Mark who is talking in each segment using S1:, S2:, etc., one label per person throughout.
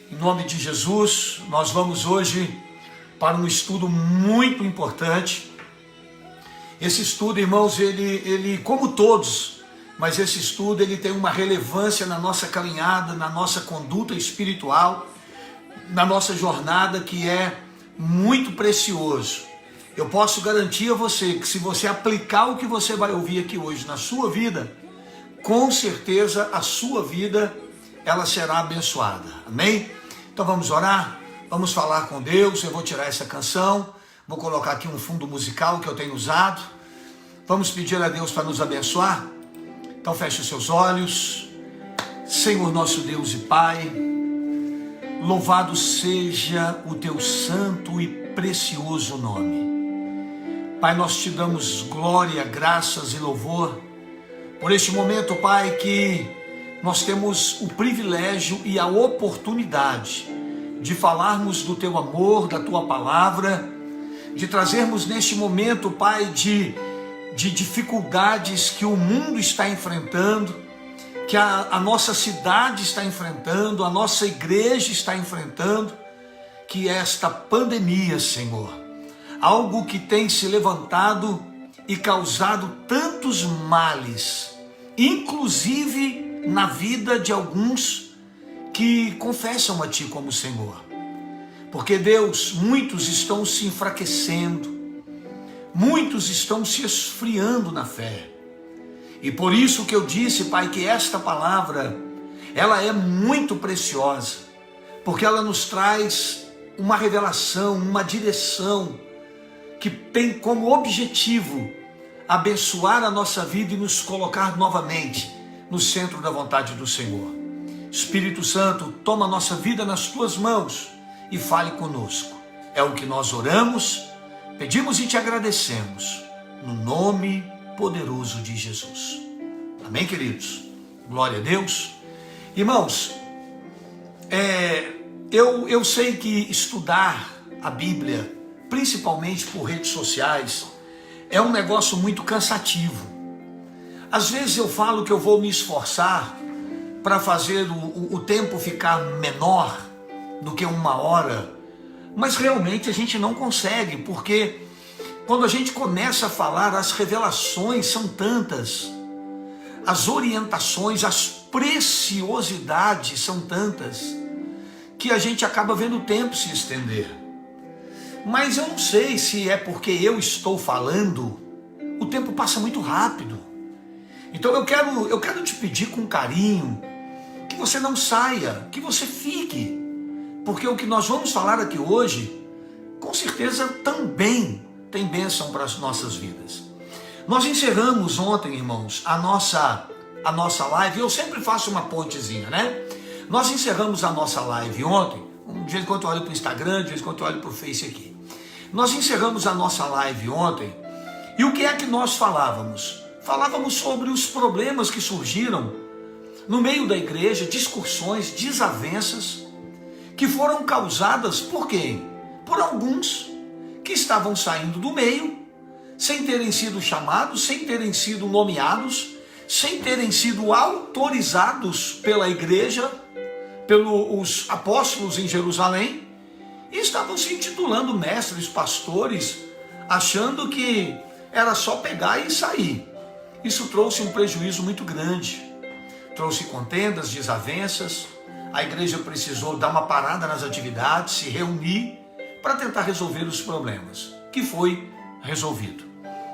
S1: Em nome de Jesus, nós vamos hoje para um estudo muito importante. Esse estudo, irmãos, ele como todos, mas esse estudo ele tem uma relevância na nossa caminhada, na nossa conduta espiritual, na nossa jornada, que é muito precioso. Eu posso garantir a você que se você aplicar o que você vai ouvir aqui hoje na sua vida, com certeza a sua vida ela será abençoada. Amém? Então vamos orar, vamos falar com Deus. Eu vou tirar essa canção, vou colocar aqui um fundo musical que eu tenho usado. Vamos pedir a Deus para nos abençoar. Então feche os seus olhos. Senhor nosso Deus e Pai, louvado seja o teu santo e precioso nome. Pai, nós te damos glória, graças e louvor por este momento, Pai, que nós temos o privilégio e a oportunidade de falarmos do teu amor, da tua palavra, de trazermos neste momento, Pai, de dificuldades que o mundo está enfrentando, que a nossa cidade está enfrentando, a nossa igreja está enfrentando, que é esta pandemia, Senhor, algo que tem se levantado e causado tantos males, inclusive na vida de alguns que confessam a Ti como Senhor. Porque, Deus, muitos estão se enfraquecendo, muitos estão se esfriando na fé. E por isso que eu disse, Pai, que esta palavra, ela é muito preciosa, porque ela nos traz uma revelação, uma direção, que tem como objetivo abençoar a nossa vida e nos colocar novamente no centro da vontade do Senhor. Espírito Santo, toma a nossa vida nas tuas mãos e fale conosco. É o que nós oramos, pedimos e te agradecemos, no nome poderoso de Jesus. Amém, queridos? Glória a Deus. Irmãos, eu sei que estudar a Bíblia, principalmente por redes sociais, é um negócio muito cansativo. Às vezes eu falo que eu vou me esforçar para fazer o tempo ficar menor do que 1 hora, mas realmente a gente não consegue, porque quando a gente começa a falar, as revelações são tantas, as orientações, as preciosidades são tantas, que a gente acaba vendo o tempo se estender. Mas eu não sei se é porque eu estou falando, o tempo passa muito rápido. Então eu quero te pedir com carinho, que você não saia, que você fique, porque o que nós vamos falar aqui hoje, com certeza também tem bênção para as nossas vidas. Nós encerramos ontem, irmãos, a nossa live. Eu sempre faço uma pontezinha, né? Nós encerramos a nossa live ontem. De vez em quando eu olho para o Instagram, de vez em quando eu olho para o Face aqui. Nós encerramos a nossa live ontem. E o que é que nós falávamos? Falávamos sobre os problemas que surgiram no meio da igreja, discussões, desavenças, que foram causadas por quem? Por alguns que estavam saindo do meio, sem terem sido chamados, sem terem sido nomeados, sem terem sido autorizados pela igreja, pelos apóstolos em Jerusalém, e estavam se intitulando mestres, pastores, achando que era só pegar e sair. Isso trouxe um prejuízo muito grande, trouxe contendas, desavenças. A igreja precisou dar uma parada nas atividades, se reunir para tentar resolver os problemas, que foi resolvido,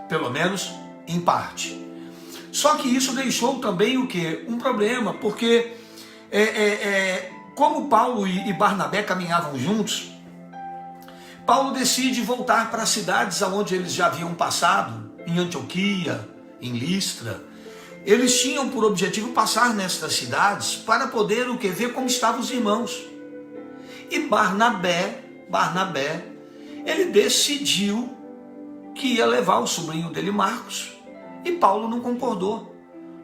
S1: pelo menos em parte. Só que isso deixou também o quê? Um problema, porque como Paulo e Barnabé caminhavam juntos, Paulo decide voltar para as cidades aonde eles já haviam passado, em Antioquia, em Listra. Eles tinham por objetivo passar nestas cidades para poder o quê? Ver como estavam os irmãos. E Barnabé, ele decidiu que ia levar o sobrinho dele, Marcos, e Paulo não concordou,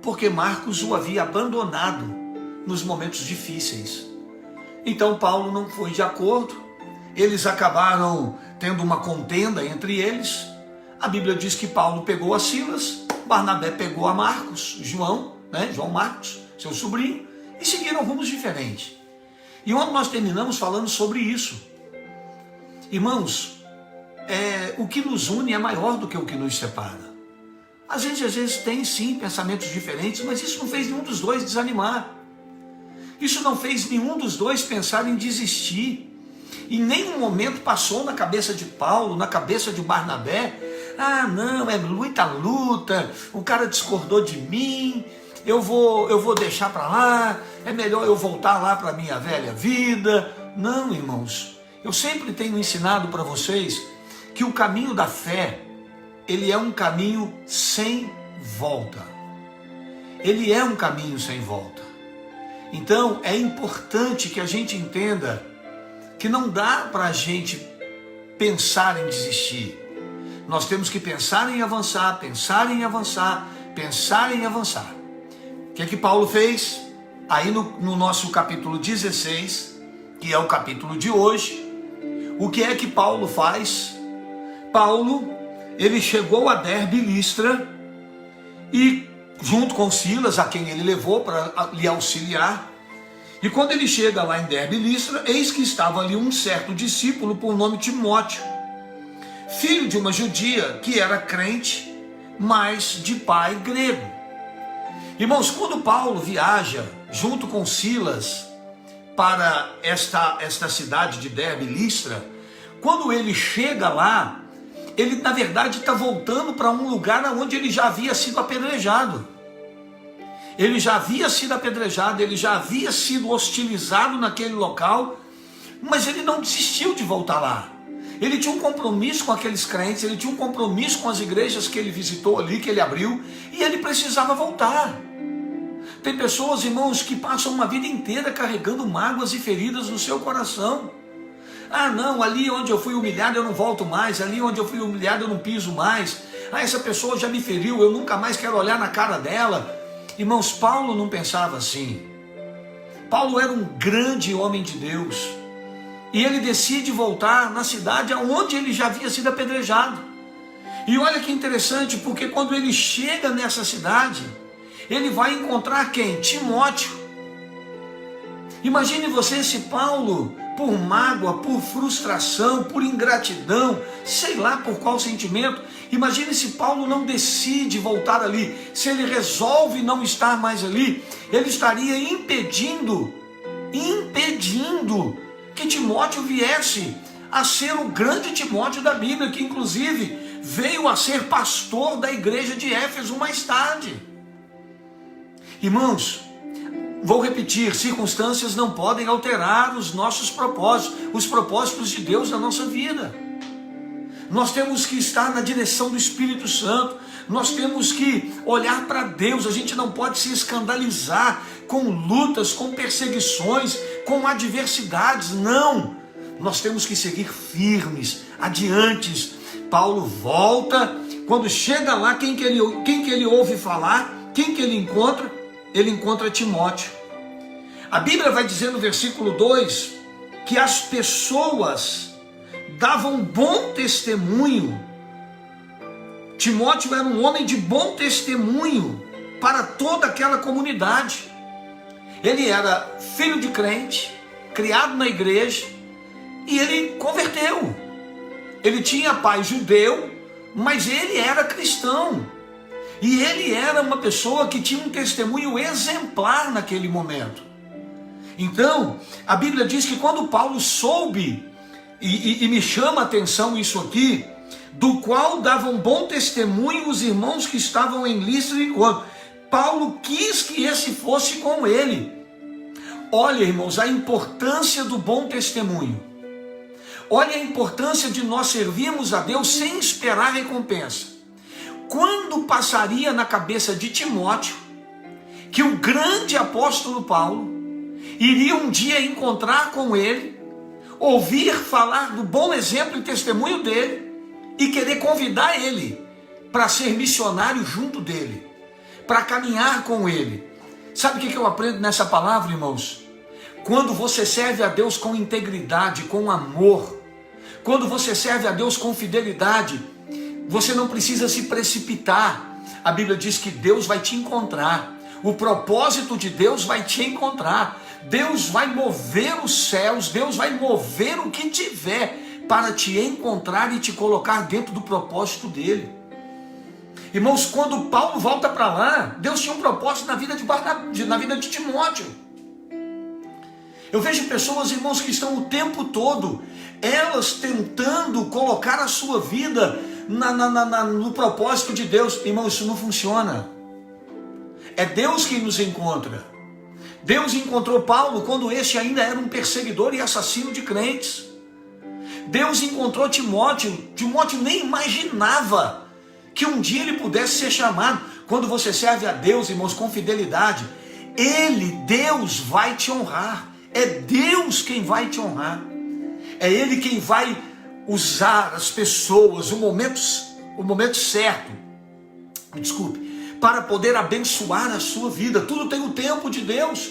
S1: porque Marcos o havia abandonado nos momentos difíceis. Então Paulo não foi de acordo, eles acabaram tendo uma contenda entre eles. A Bíblia diz que Paulo pegou a Silas, Barnabé pegou a Marcos, João Marcos, seu sobrinho, e seguiram rumos diferentes. E ontem nós terminamos falando sobre isso. Irmãos, o que nos une é maior do que o que nos separa. A gente às vezes tem sim pensamentos diferentes, mas isso não fez nenhum dos dois desanimar. Isso não fez nenhum dos dois pensar em desistir. Em nenhum momento passou na cabeça de Paulo, na cabeça de Barnabé, não, é muita luta, o cara discordou de mim, eu vou deixar para lá, é melhor eu voltar lá para a minha velha vida. Não, irmãos, eu sempre tenho ensinado para vocês que o caminho da fé, ele é um caminho sem volta. Ele é um caminho sem volta. Então, é importante que a gente entenda que não dá para a gente pensar em desistir. Nós temos que pensar em avançar, pensar em avançar, pensar em avançar. O que é que Paulo fez? Aí no nosso capítulo 16, que é o capítulo de hoje, o que é que Paulo faz? Paulo, ele chegou a Derbe e Listra e junto com Silas, a quem ele levou para lhe auxiliar, e quando ele chega lá em Derbe e Listra, eis que estava ali um certo discípulo por nome Timóteo, filho de uma judia que era crente, mas de pai grego. Irmãos, quando Paulo viaja junto com Silas para esta cidade de Derbe e Listra, quando ele chega lá, ele na verdade está voltando para um lugar onde ele já havia sido apedrejado. Ele já havia sido apedrejado, ele já havia sido hostilizado naquele local, mas ele não desistiu de voltar lá. Ele tinha um compromisso com aqueles crentes, ele tinha um compromisso com as igrejas que ele visitou ali, que ele abriu, e ele precisava voltar. Tem pessoas, irmãos, que passam uma vida inteira carregando mágoas e feridas no seu coração. Não, ali onde eu fui humilhado eu não volto mais, ali onde eu fui humilhado eu não piso mais. Essa pessoa já me feriu, eu nunca mais quero olhar na cara dela. Irmãos, Paulo não pensava assim. Paulo era um grande homem de Deus. E ele decide voltar na cidade onde ele já havia sido apedrejado. E olha que interessante, porque quando ele chega nessa cidade, ele vai encontrar quem? Timóteo. Imagine você se Paulo, por mágoa, por frustração, por ingratidão, sei lá por qual sentimento, imagine se Paulo não decide voltar ali, se ele resolve não estar mais ali, ele estaria impedindo que Timóteo viesse a ser o grande Timóteo da Bíblia, que inclusive veio a ser pastor da igreja de Éfeso mais tarde. Irmãos, vou repetir, circunstâncias não podem alterar os nossos propósitos, os propósitos de Deus na nossa vida. Nós temos que estar na direção do Espírito Santo, nós temos que olhar para Deus, a gente não pode se escandalizar com lutas, com perseguições, com adversidades, não. Nós temos que seguir firmes, adiantes. Paulo volta, quando chega lá, quem que ele ouve falar, quem que ele encontra? Ele encontra Timóteo. A Bíblia vai dizer no versículo 2 que as pessoas davam bom testemunho. Timóteo era um homem de bom testemunho para toda aquela comunidade. Ele era filho de crente, criado na igreja, e ele converteu. Ele tinha pai judeu, mas ele era cristão. E ele era uma pessoa que tinha um testemunho exemplar naquele momento. Então, a Bíblia diz que quando Paulo soube, e me chama a atenção isso aqui, do qual davam bom testemunho os irmãos que estavam em Listra e Icônio, Paulo quis que esse fosse com ele. Olha, irmãos, a importância do bom testemunho. Olha a importância de nós servirmos a Deus sem esperar recompensa. Quando passaria na cabeça de Timóteo que o grande apóstolo Paulo iria um dia encontrar com ele, ouvir falar do bom exemplo e testemunho dele e querer convidar ele para ser missionário junto dele, para caminhar com ele. Sabe o que eu aprendo nessa palavra, irmãos? Quando você serve a Deus com integridade, com amor, quando você serve a Deus com fidelidade, você não precisa se precipitar. A Bíblia diz que Deus vai te encontrar. O propósito de Deus vai te encontrar. Deus vai mover os céus, Deus vai mover o que tiver para te encontrar e te colocar dentro do propósito dele. Irmãos, quando Paulo volta para lá, Deus tinha um propósito na vida de Timóteo. Eu vejo pessoas, irmãos, que estão o tempo todo, elas tentando colocar a sua vida no propósito de Deus. Irmão, isso não funciona. É Deus quem nos encontra. Deus encontrou Paulo quando este ainda era um perseguidor e assassino de crentes. Deus encontrou Timóteo. Timóteo nem imaginava que um dia ele pudesse ser chamado. Quando você serve a Deus, irmãos, com fidelidade, Deus vai te honrar. É Deus quem vai te honrar. É Ele quem vai usar as pessoas, o momento certo, para poder abençoar a sua vida. Tudo tem o tempo de Deus.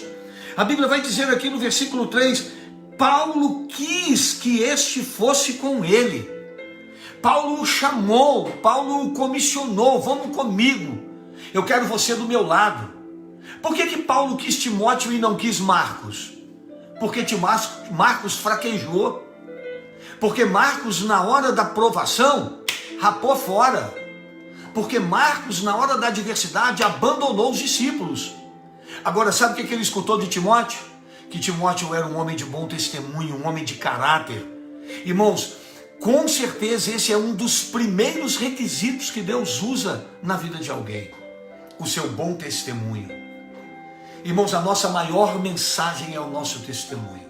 S1: A Bíblia vai dizer aqui no versículo 3, Paulo quis que este fosse com ele. Paulo o chamou, Paulo o comissionou, vamos comigo, eu quero você do meu lado. Por que Paulo quis Timóteo e não quis Marcos? Porque Marcos fraquejou. Porque Marcos, na hora da provação, rapou fora. Porque Marcos, na hora da adversidade, abandonou os discípulos. Agora, sabe o que ele escutou de Timóteo? Que Timóteo era um homem de bom testemunho, um homem de caráter. Irmãos, com certeza esse é um dos primeiros requisitos que Deus usa na vida de alguém. O seu bom testemunho. Irmãos, a nossa maior mensagem é o nosso testemunho.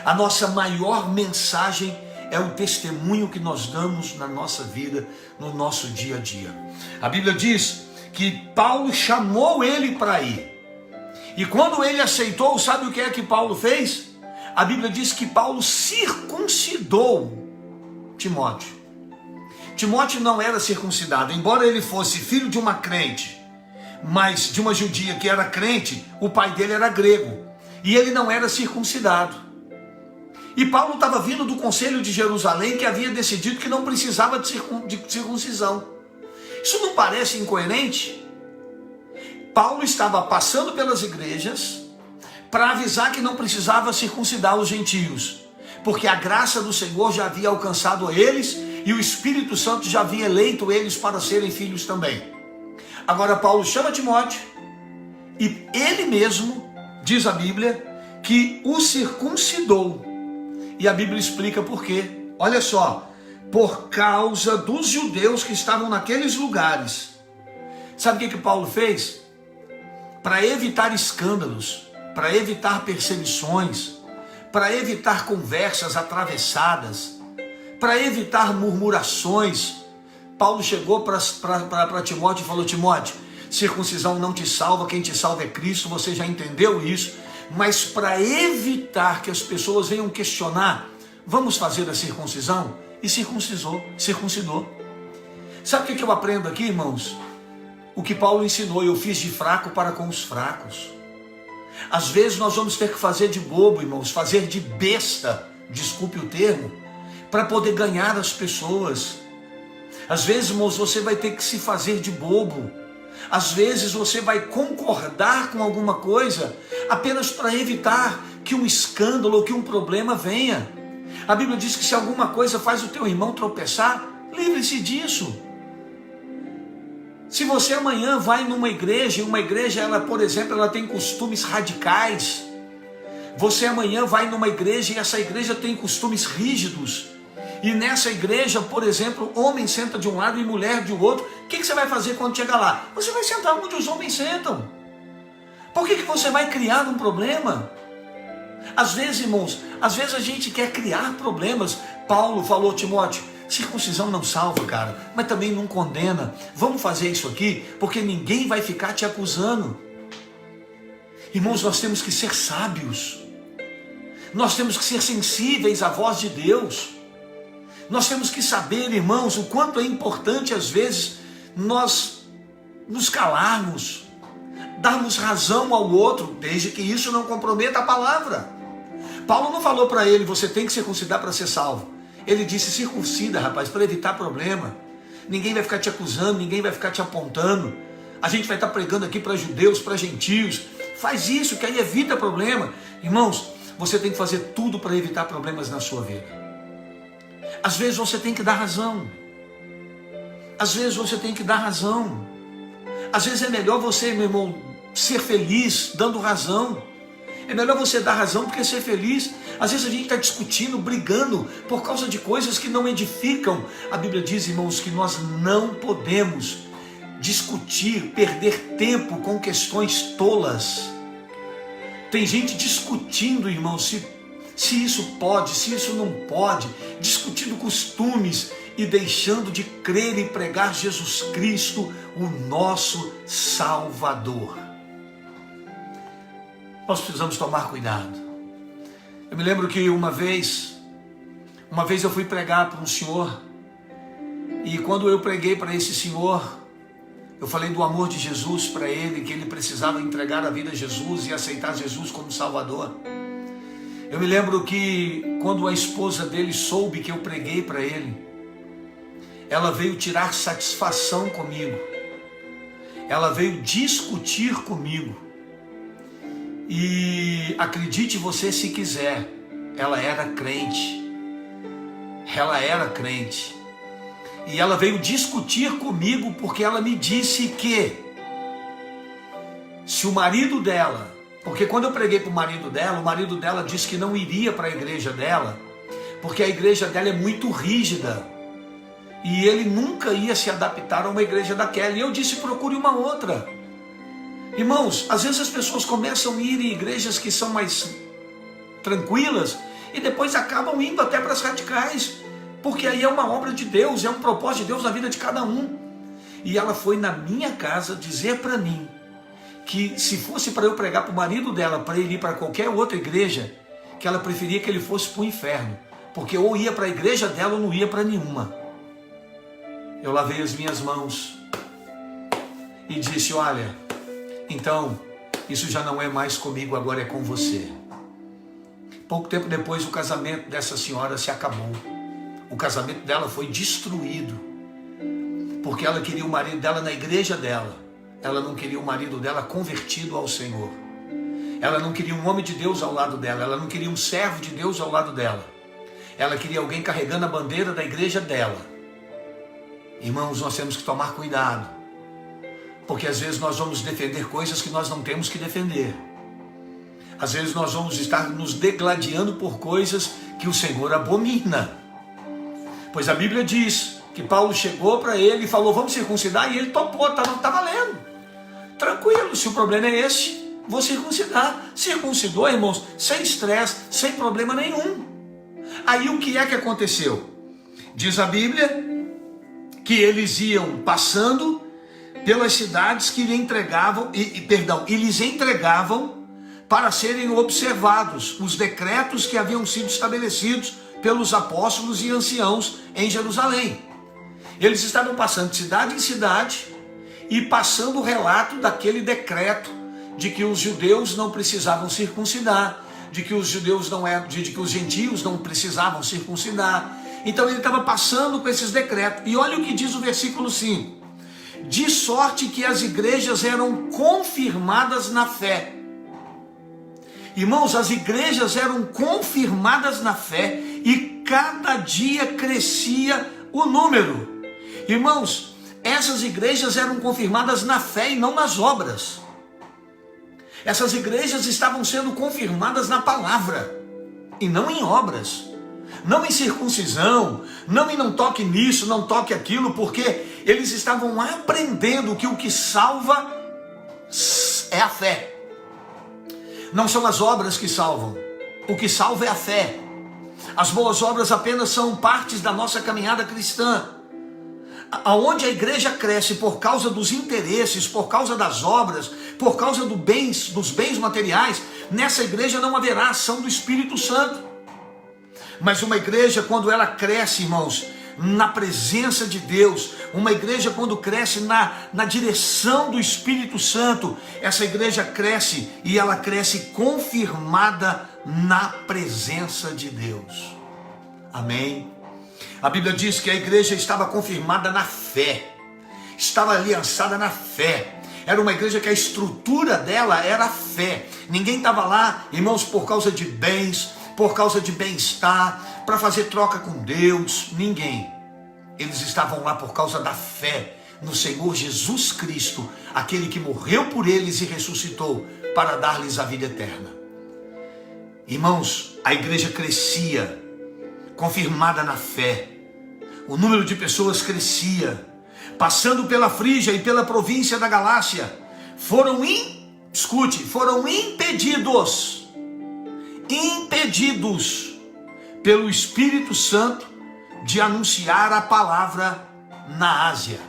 S1: A nossa maior mensagem é o testemunho que nós damos na nossa vida, no nosso dia a dia. A Bíblia diz que Paulo chamou ele para ir. E quando ele aceitou, sabe o que é que Paulo fez? A Bíblia diz que Paulo circuncidou Timóteo. Timóteo não era circuncidado, embora ele fosse filho de uma crente, mas de uma judia que era crente, o pai dele era grego, e ele não era circuncidado. E Paulo estava vindo do conselho de Jerusalém, que havia decidido que não precisava de circuncisão. Isso não parece incoerente? Paulo estava passando pelas igrejas para avisar que não precisava circuncidar os gentios, porque a graça do Senhor já havia alcançado eles e o Espírito Santo já havia eleito eles para serem filhos também. Agora Paulo chama Timóteo e ele mesmo, diz a Bíblia, que o circuncidou. E a Bíblia explica por quê. Olha só, por causa dos judeus que estavam naqueles lugares. Sabe o que Paulo fez? Para evitar escândalos, para evitar perseguições, para evitar conversas atravessadas, para evitar murmurações, Paulo chegou para Timóteo e falou: Timóteo, circuncisão não te salva, quem te salva é Cristo, você já entendeu isso, mas para evitar que as pessoas venham questionar, vamos fazer a circuncisão? E circuncidou. Sabe o que eu aprendo aqui, irmãos? O que Paulo ensinou: eu fiz de fraco para com os fracos. Às vezes nós vamos ter que fazer de bobo, irmãos, fazer de besta, desculpe o termo, para poder ganhar as pessoas. Às vezes, irmãos, você vai ter que se fazer de bobo. Às vezes você vai concordar com alguma coisa apenas para evitar que um escândalo ou que um problema venha. A Bíblia diz que se alguma coisa faz o teu irmão tropeçar, livre-se disso. Se você amanhã vai numa igreja, e uma igreja, ela, por exemplo, ela tem costumes radicais. Você amanhã vai numa igreja e essa igreja tem costumes rígidos. E nessa igreja, por exemplo, homem senta de um lado e mulher de outro. O que você vai fazer quando chegar lá? Você vai sentar onde os homens sentam. Por que você vai criar um problema? Às vezes, irmãos, às vezes a gente quer criar problemas. Paulo falou: Timóteo, circuncisão não salva, cara, mas também não condena. Vamos fazer isso aqui, porque ninguém vai ficar te acusando. Irmãos, nós temos que ser sábios. Nós temos que ser sensíveis à voz de Deus. Nós temos que saber, irmãos, o quanto é importante às vezes nós nos calarmos, darmos razão ao outro, desde que isso não comprometa a palavra. Paulo não falou para ele: você tem que circuncidar para ser salvo. Ele disse: circuncida, rapaz, para evitar problema. Ninguém vai ficar te acusando, ninguém vai ficar te apontando. A gente vai estar pregando aqui para judeus, para gentios, faz isso, que aí evita problema. Irmãos, você tem que fazer tudo para evitar problemas na sua vida. Às vezes você tem que dar razão. Às vezes você tem que dar razão. Às vezes é melhor você, meu irmão, ser feliz dando razão. É melhor você dar razão do que ser feliz. Às vezes a gente está discutindo, brigando por causa de coisas que não edificam. A Bíblia diz, irmãos, que nós não podemos discutir, perder tempo com questões tolas. Tem gente discutindo, irmãos, se isso pode, se isso não pode, discutindo costumes e deixando de crer e pregar Jesus Cristo, o nosso Salvador. Nós precisamos tomar cuidado. Eu me lembro que uma vez eu fui pregar para um senhor, e quando eu preguei para esse senhor, eu falei do amor de Jesus para ele, que ele precisava entregar a vida a Jesus e aceitar Jesus como Salvador. Eu me lembro que quando a esposa dele soube que eu preguei para ele, ela veio tirar satisfação comigo, ela veio discutir comigo. E acredite você se quiser, ela era crente. E ela veio discutir comigo porque ela me disse que se o marido dela, porque quando eu preguei para o marido dela disse que não iria para a igreja dela, porque a igreja dela é muito rígida e ele nunca ia se adaptar a uma igreja daquela. E eu disse, procure uma outra. Irmãos, às vezes as pessoas começam a ir em igrejas que são mais tranquilas e depois acabam indo até para as radicais, porque aí é uma obra de Deus, é um propósito de Deus na vida de cada um. E ela foi na minha casa dizer para mim que se fosse para eu pregar para o marido dela, para ele ir para qualquer outra igreja, que ela preferia que ele fosse para o inferno, porque ou ia para a igreja dela ou não ia para nenhuma. Eu lavei as minhas mãos e disse, olha, então, isso já não é mais comigo, agora é com você. Pouco tempo depois, o casamento dessa senhora se acabou. O casamento dela foi destruído, porque ela queria o marido dela na igreja dela. Ela não queria o marido dela convertido ao Senhor. Ela não queria um homem de Deus ao lado dela. Ela não queria um servo de Deus ao lado dela. Ela queria alguém carregando a bandeira da igreja dela. Irmãos, nós temos que tomar cuidado, porque às vezes nós vamos defender coisas que nós não temos que defender. Às vezes nós vamos estar nos degladiando por coisas que o Senhor abomina. Pois a Bíblia diz que Paulo chegou para ele e falou, vamos circuncidar, e ele topou, tá valendo. Tranquilo, se o problema é esse, vou circuncidar. Circuncidou, irmãos, sem estresse, sem problema nenhum. Aí o que é que aconteceu? Diz a Bíblia que eles iam passando pelas cidades que lhe entregavam, e lhes entregavam para serem observados os decretos que haviam sido estabelecidos pelos apóstolos e anciãos em Jerusalém. Eles estavam passando de cidade em cidade e passando o relato daquele decreto de que os judeus não precisavam circuncidar, de que os judeus não eram, de que os gentios não precisavam circuncidar. Então ele estava passando com esses decretos. E olha o que diz o versículo 5. De sorte que as igrejas eram confirmadas na fé. Irmãos, as igrejas eram confirmadas na fé e cada dia crescia o número. Irmãos, essas igrejas eram confirmadas na fé e não nas obras. Essas igrejas estavam sendo confirmadas na palavra e não em obras. Não em circuncisão, não em não toque nisso, não toque aquilo, porque eles estavam aprendendo que o que salva é a fé. Não são as obras que salvam, o que salva é a fé. As boas obras apenas são partes da nossa caminhada cristã. Aonde a igreja cresce por causa dos interesses, por causa das obras, por causa dos bens materiais, nessa igreja não haverá ação do Espírito Santo. Mas uma igreja, quando ela cresce, irmãos, na presença de Deus, uma igreja quando cresce na direção do Espírito Santo, essa igreja cresce e ela cresce confirmada na presença de Deus. Amém? A Bíblia diz que a igreja estava confirmada na fé, estava aliançada na fé. Era uma igreja que a estrutura dela era a fé. Ninguém estava lá, irmãos, por causa de bens, por causa de bem-estar, para fazer troca com Deus. Ninguém. Eles estavam lá por causa da fé no Senhor Jesus Cristo, aquele que morreu por eles e ressuscitou para dar-lhes a vida eterna. Irmãos, a igreja crescia, confirmada na fé. O número de pessoas crescia. Passando pela Frígia e pela província da Galácia, foram impedidos pelo Espírito Santo de anunciar a palavra na Ásia.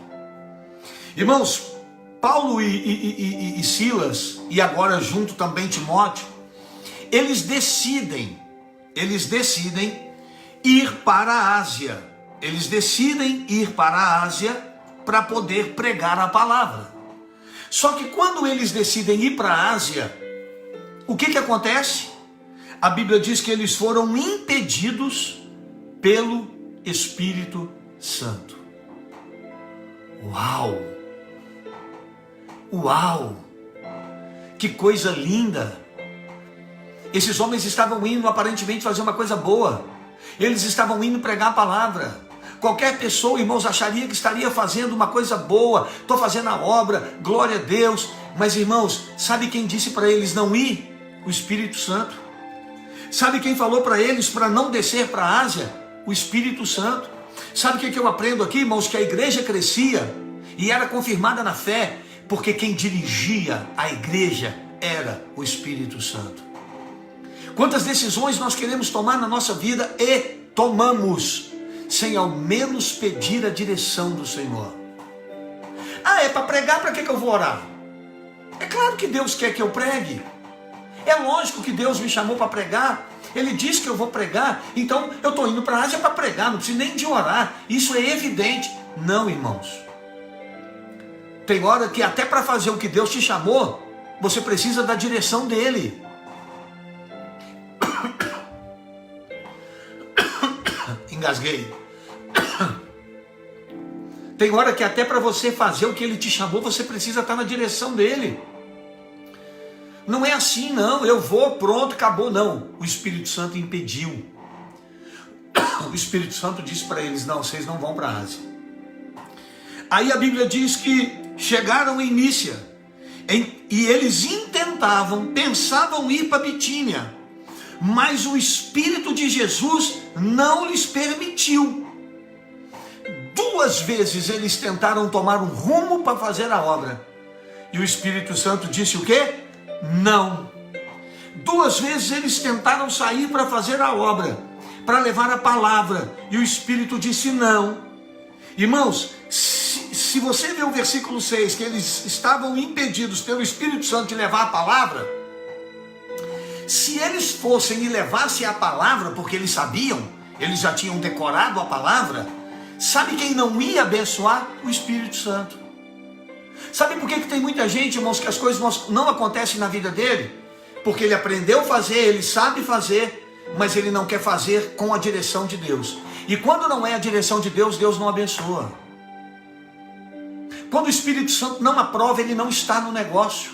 S1: Irmãos, Paulo e Silas, e agora junto também Timóteo, eles decidem ir para a Ásia. Eles decidem ir para a Ásia para poder pregar a palavra. Só que quando eles decidem ir para a Ásia, o que acontece? A Bíblia diz que eles foram impedidos pelo Espírito Santo. Uau! Uau! Que coisa linda! Esses homens estavam indo aparentemente fazer uma coisa boa. Eles estavam indo pregar a palavra. Qualquer pessoa, irmãos, acharia que estaria fazendo uma coisa boa. Estou fazendo a obra, glória a Deus. Mas, irmãos, sabe quem disse para eles não ir? O Espírito Santo. Sabe quem falou para eles para não descer para a Ásia? O Espírito Santo. Sabe o que eu aprendo aqui, irmãos? Que a igreja crescia e era confirmada na fé, porque quem dirigia a igreja era o Espírito Santo. Quantas decisões nós queremos tomar na nossa vida e tomamos, sem ao menos pedir a direção do Senhor. Ah, é para pregar, para que eu vou orar? É claro que Deus quer que eu pregue. É lógico que Deus me chamou para pregar. Ele disse que eu vou pregar, então eu estou indo para a Ásia para pregar, não preciso nem de orar. Isso é evidente. Não, irmãos. Tem hora que até para fazer o que Deus te chamou, você precisa da direção dele. Engasguei. Tem hora que até para você fazer o que ele te chamou, você precisa estar na direção dele. Não é assim, não. Eu vou, pronto, acabou, não. O Espírito Santo impediu. O Espírito Santo disse para eles, não, vocês não vão para a Ásia. Aí a Bíblia diz que chegaram em Mísia, e eles pensavam ir para Bitínia, mas o Espírito de Jesus não lhes permitiu. 2 vezes eles tentaram tomar um rumo para fazer a obra, e o Espírito Santo disse o quê? Não. 2 vezes eles tentaram sair para fazer a obra, para levar a palavra, e o Espírito disse não. Irmãos, se você ver o versículo 6, que eles estavam impedidos pelo Espírito Santo de levar a palavra, se eles fossem e levassem a palavra, porque eles sabiam, eles já tinham decorado a palavra, sabe quem não ia abençoar? O Espírito Santo. Sabe por que tem muita gente, irmãos, que as coisas não acontecem na vida dele? Porque ele aprendeu a fazer, ele sabe fazer, mas ele não quer fazer com a direção de Deus. E quando não é a direção de Deus, Deus não abençoa. Quando o Espírito Santo não aprova, ele não está no negócio.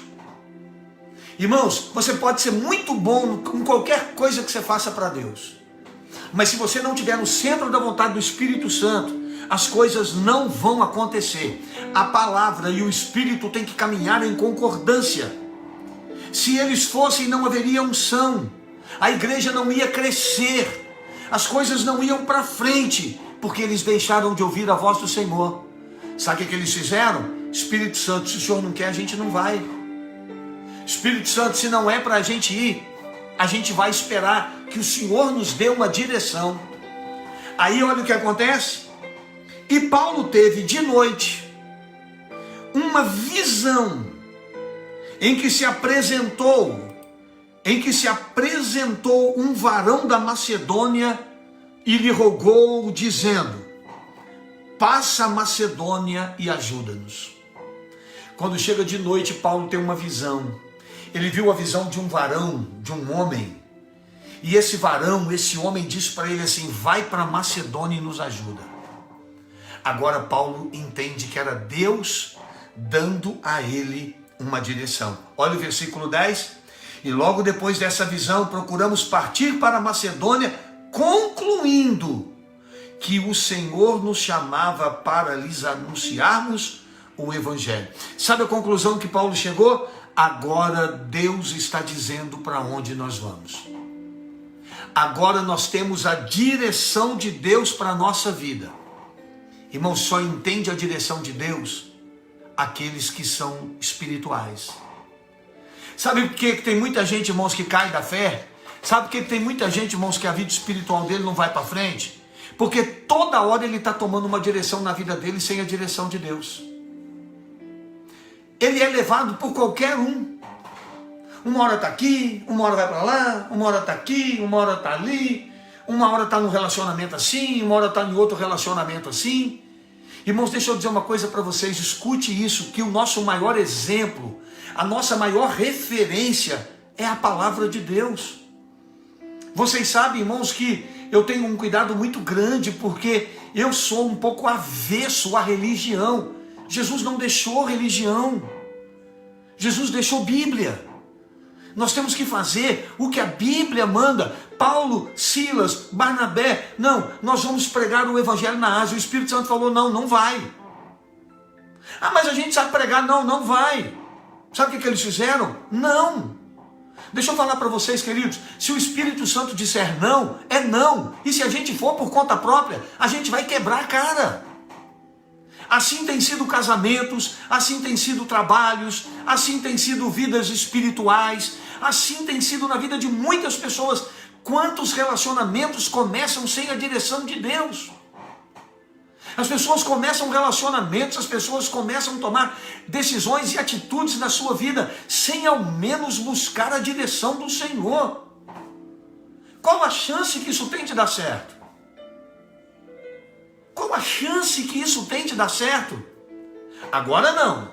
S1: Irmãos, você pode ser muito bom com qualquer coisa que você faça para Deus, mas se você não estiver no centro da vontade do Espírito Santo, as coisas não vão acontecer. A palavra e o Espírito têm que caminhar em concordância. Se eles fossem, não haveria unção, a igreja não ia crescer, as coisas não iam para frente, porque eles deixaram de ouvir a voz do Senhor. Sabe o que eles fizeram? Espírito Santo, se o Senhor não quer, a gente não vai. Espírito Santo, se não é para a gente ir, a gente vai esperar que o Senhor nos dê uma direção. Aí olha o que acontece. E Paulo teve de noite uma visão em que se apresentou um varão da Macedônia e lhe rogou, dizendo: passa a Macedônia e ajuda-nos. Quando chega de noite, Paulo tem uma visão. Ele viu a visão de um varão, de um homem. E esse varão, esse homem disse para ele assim: vai para Macedônia e nos ajuda. Agora Paulo entende que era Deus dando a ele uma direção. Olha o versículo 10. E logo depois dessa visão, procuramos partir para a Macedônia, concluindo que o Senhor nos chamava para lhes anunciarmos o Evangelho. Sabe a conclusão que Paulo chegou? Agora Deus está dizendo para onde nós vamos. Agora nós temos a direção de Deus para a nossa vida. Irmão, só entende a direção de Deus aqueles que são espirituais. Sabe por que tem muita gente, irmãos, que cai da fé? Sabe por que tem muita gente, irmãos, que a vida espiritual dele não vai para frente? Porque toda hora ele está tomando uma direção na vida dele sem a direção de Deus. Ele é levado por qualquer um. Uma hora está aqui, uma hora vai para lá, uma hora está aqui, uma hora está ali, uma hora está num relacionamento assim, uma hora está em outro relacionamento assim. Irmãos, deixa eu dizer uma coisa para vocês, escute isso, que o nosso maior exemplo, a nossa maior referência é a palavra de Deus. Vocês sabem, irmãos, que eu tenho um cuidado muito grande, porque eu sou um pouco avesso à religião. Jesus não deixou religião, Jesus deixou Bíblia. Nós temos que fazer o que a Bíblia manda. Paulo, Silas, Barnabé, não, nós vamos pregar o Evangelho na Ásia. O Espírito Santo falou, não, não vai. Ah, mas a gente sabe pregar. Não, não vai. Sabe o que eles fizeram? Não. Deixa eu falar para vocês, queridos, se o Espírito Santo disser não, é não. E se a gente for por conta própria, a gente vai quebrar a cara. Assim tem sido casamentos, assim tem sido trabalhos, assim tem sido vidas espirituais, assim tem sido na vida de muitas pessoas. Quantos relacionamentos começam sem a direção de Deus? As pessoas começam relacionamentos, as pessoas começam a tomar decisões e atitudes na sua vida sem ao menos buscar a direção do Senhor. Qual a chance que isso tem de dar certo? Qual a chance que isso tem de dar certo? Agora não.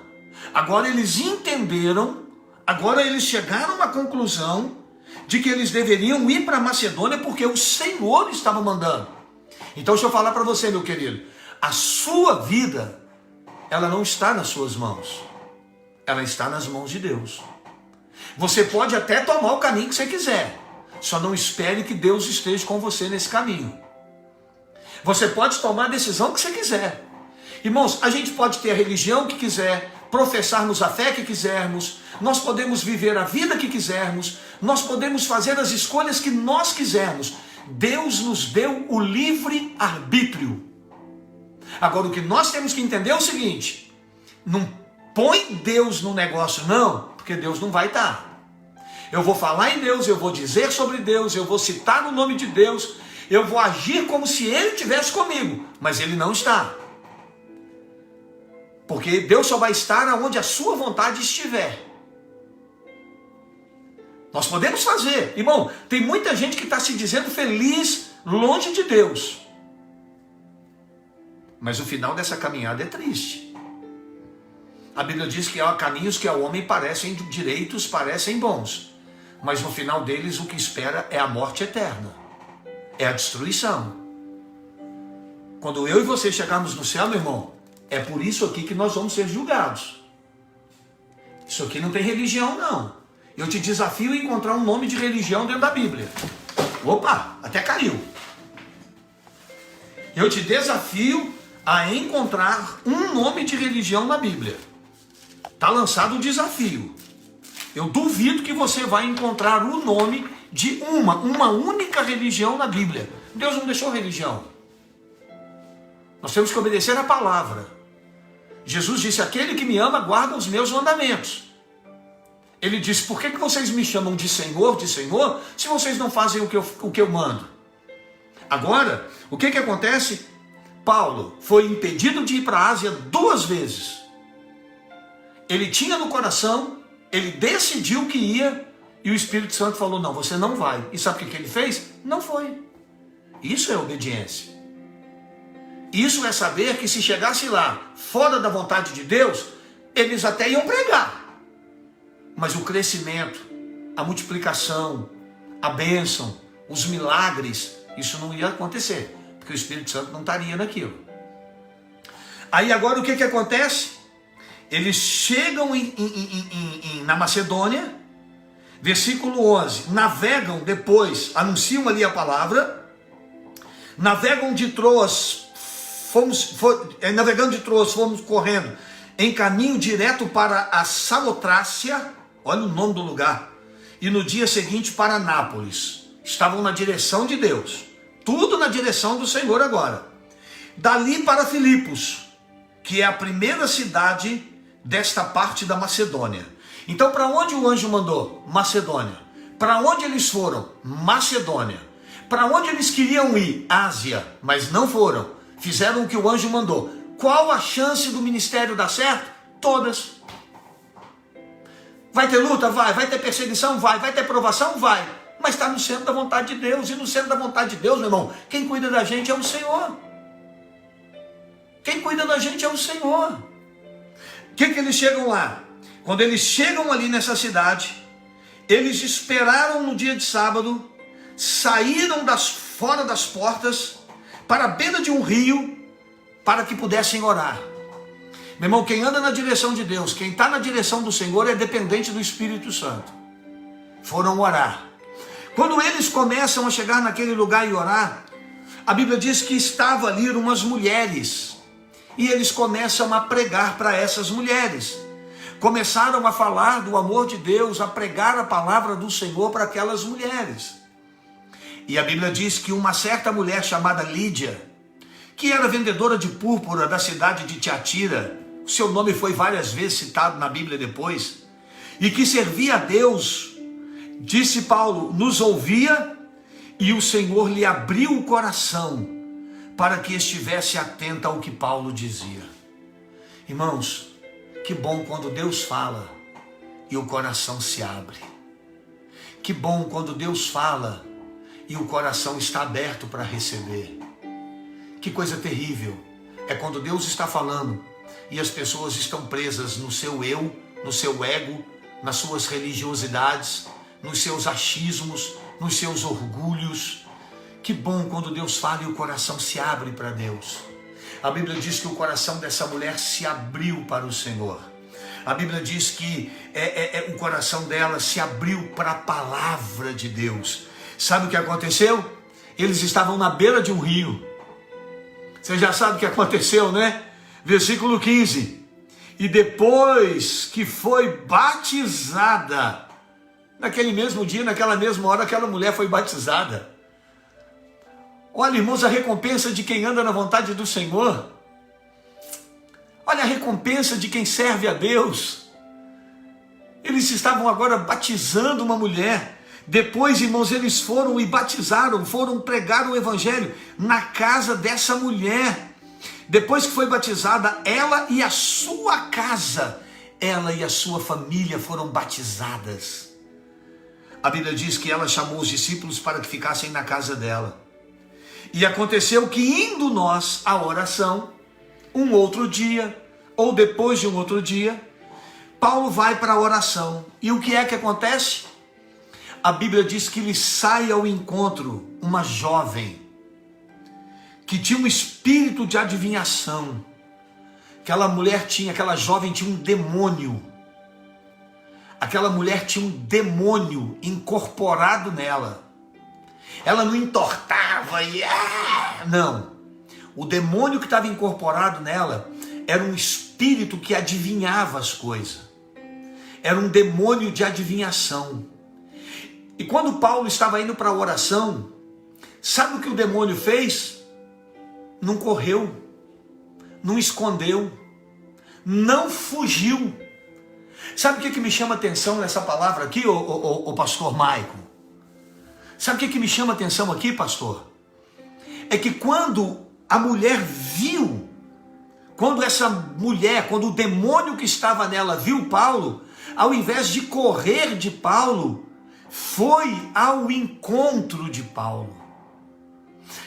S1: Agora eles entenderam, agora eles chegaram a uma conclusão de que eles deveriam ir para a Macedônia porque o Senhor estava mandando. Então deixa eu falar para você, meu querido, a sua vida, ela não está nas suas mãos, ela está nas mãos de Deus. Você pode até tomar o caminho que você quiser, só não espere que Deus esteja com você nesse caminho. Você pode tomar a decisão que você quiser. Irmãos, a gente pode ter a religião que quiser, professarmos a fé que quisermos, nós podemos viver a vida que quisermos, nós podemos fazer as escolhas que nós quisermos. Deus nos deu o livre arbítrio. Agora, o que nós temos que entender é o seguinte: não põe Deus no negócio não, porque Deus não vai estar. Eu vou falar em Deus, eu vou dizer sobre Deus, eu vou citar o nome de Deus, eu vou agir como se Ele estivesse comigo, mas Ele não está. Porque Deus só vai estar onde a sua vontade estiver. Nós podemos fazer. Irmão, tem muita gente que está se dizendo feliz longe de Deus. Mas o final dessa caminhada é triste. A Bíblia diz que há caminhos que ao homem parecem direitos, parecem bons. Mas no final deles o que espera é a morte eterna. É a destruição. Quando eu e você chegarmos no céu, meu irmão, é por isso aqui que nós vamos ser julgados. Isso aqui não tem religião, não. Eu te desafio a encontrar um nome de religião dentro da Bíblia. Opa, até caiu. Eu te desafio a encontrar um nome de religião na Bíblia. Está lançado o desafio. Eu duvido que você vai encontrar o nome de uma única religião na Bíblia. Deus não deixou religião. Nós temos que obedecer a palavra. Jesus disse, aquele que me ama guarda os meus mandamentos. Ele disse, por que vocês me chamam de Senhor, se vocês não fazem o que eu mando? Agora, o que acontece? Paulo foi impedido de ir para a Ásia 2 vezes. Ele tinha no coração, ele decidiu que ia, e o Espírito Santo falou, não, você não vai. E sabe o que ele fez? Não foi. Isso é obediência. Isso é saber que se chegasse lá, fora da vontade de Deus, eles até iam pregar. Mas o crescimento, a multiplicação, a bênção, os milagres, isso não ia acontecer, porque o Espírito Santo não estaria naquilo. Aí agora o que acontece? eles chegam na Macedônia, versículo 11, navegam depois, anunciam ali a palavra, navegam de Troas, navegando de Troas, fomos correndo em caminho direto para a Samotrácia, olha o nome do lugar, e no dia seguinte para Nápoles. Estavam na direção de Deus, tudo na direção do Senhor agora. Dali para Filipos, que é a primeira cidade desta parte da Macedônia. Então, para onde o anjo mandou? Macedônia. Para onde eles foram? Macedônia. Para onde eles queriam ir? Ásia, mas não foram. Fizeram o que o anjo mandou. Qual a chance do ministério dar certo? Todas. Vai ter luta? Vai. Vai ter perseguição? Vai. Vai ter provação? Vai. Mas está no centro da vontade de Deus. E no centro da vontade de Deus, meu irmão, quem cuida da gente é o Senhor. Quem cuida da gente é o Senhor. O que eles chegam lá? Quando eles chegam ali nessa cidade, eles esperaram no dia de sábado, saíram fora das portas, para a beira de um rio, para que pudessem orar. Meu irmão, quem anda na direção de Deus, quem está na direção do Senhor, é dependente do Espírito Santo. Foram orar. Quando eles começam a chegar naquele lugar e orar, a Bíblia diz que estavam ali umas mulheres, e eles começam a pregar para essas mulheres. Começaram a falar do amor de Deus, a pregar a palavra do Senhor para aquelas mulheres. E a Bíblia diz que uma certa mulher chamada Lídia, que era vendedora de púrpura da cidade de Tiatira, o seu nome foi várias vezes citado na Bíblia depois, e que servia a Deus, disse Paulo, nos ouvia, e o Senhor lhe abriu o coração para que estivesse atenta ao que Paulo dizia. Irmãos, que bom quando Deus fala e o coração se abre. Que bom quando Deus fala e o coração está aberto para receber. Que coisa terrível é quando Deus está falando e as pessoas estão presas no seu eu, no seu ego, nas suas religiosidades, nos seus achismos, nos seus orgulhos. Que bom quando Deus fala e o coração se abre para Deus. A Bíblia diz que o coração dessa mulher se abriu para o Senhor. A Bíblia diz que o coração dela se abriu para a palavra de Deus. Sabe o que aconteceu? Eles estavam na beira de um rio. Você já sabe o que aconteceu, né? Versículo 15. E depois que foi batizada, naquele mesmo dia, naquela mesma hora, aquela mulher foi batizada. Olha, irmãos, a recompensa de quem anda na vontade do Senhor. Olha a recompensa de quem serve a Deus. Eles estavam agora batizando uma mulher. Depois, irmãos, eles foram e batizaram, foram pregar o evangelho na casa dessa mulher. Depois que foi batizada, ela e a sua casa, ela e a sua família foram batizadas. A Bíblia diz que ela chamou os discípulos para que ficassem na casa dela. E aconteceu que, indo nós à oração, um outro dia, ou depois de um outro dia, Paulo vai para a oração. E o que é que acontece? A Bíblia diz que lhe sai ao encontro uma jovem, que tinha um espírito de adivinhação. Aquela jovem tinha um demônio. Aquela mulher tinha um demônio incorporado nela. Ela não entortava e... não. O demônio que estava incorporado nela era um espírito que adivinhava as coisas. Era um demônio de adivinhação. E quando Paulo estava indo para a oração, sabe o que o demônio fez? Não correu, não escondeu, não fugiu. Sabe o que me chama atenção nessa palavra aqui, ô pastor Maico? Sabe o que me chama atenção aqui, pastor? É que quando a mulher viu, quando o demônio que estava nela viu Paulo, ao invés de correr de Paulo, foi ao encontro de Paulo.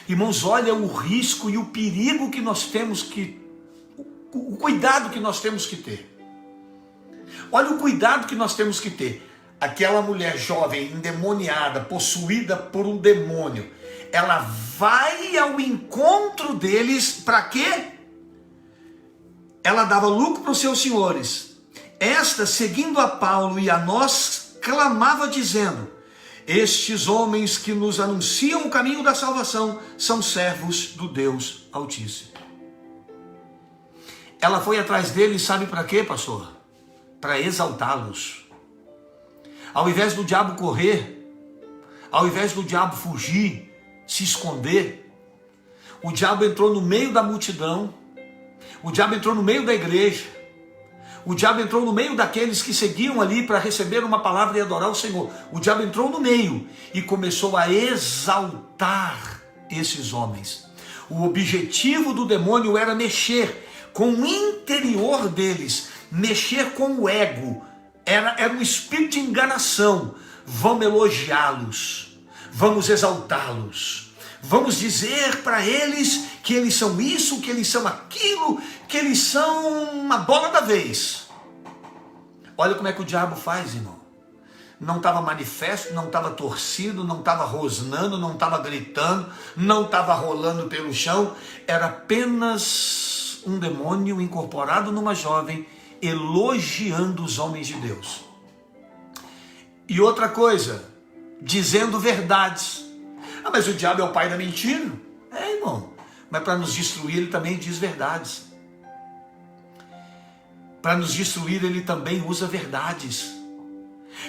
S1: Irmãos, olha o risco e o perigo que nós temos que... o cuidado que nós temos que ter. Olha o cuidado que nós temos que ter. Aquela mulher jovem, endemoniada, possuída por um demônio, ela vai ao encontro deles para quê? ela dava lucro para os seus senhores. Esta, seguindo a Paulo e a nós, clamava dizendo: estes homens que nos anunciam o caminho da salvação são servos do Deus Altíssimo. Ela foi atrás deles, sabe para quê, pastor? Para exaltá-los. Ao invés do diabo correr, ao invés do diabo fugir, se esconder, o diabo entrou no meio da multidão, o diabo entrou no meio da igreja, o diabo entrou no meio daqueles que seguiam ali para receber uma palavra e adorar o Senhor. O diabo entrou no meio e começou a exaltar esses homens. O objetivo do demônio era mexer com o interior deles, mexer com o ego. Era um espírito de enganação. Vamos elogiá-los, vamos exaltá-los, vamos dizer para eles que eles são isso, que eles são aquilo, que eles são uma bola da vez. Olha como é que o diabo faz, irmão. Não estava manifesto, não estava torcido, não estava rosnando, não estava gritando, não estava rolando pelo chão. Era apenas um demônio incorporado numa jovem, elogiando os homens de Deus. E outra coisa, dizendo verdades. Ah, mas o diabo é o pai da mentira. É, irmão. Mas para nos destruir, ele também diz verdades. Para nos destruir, ele também usa verdades.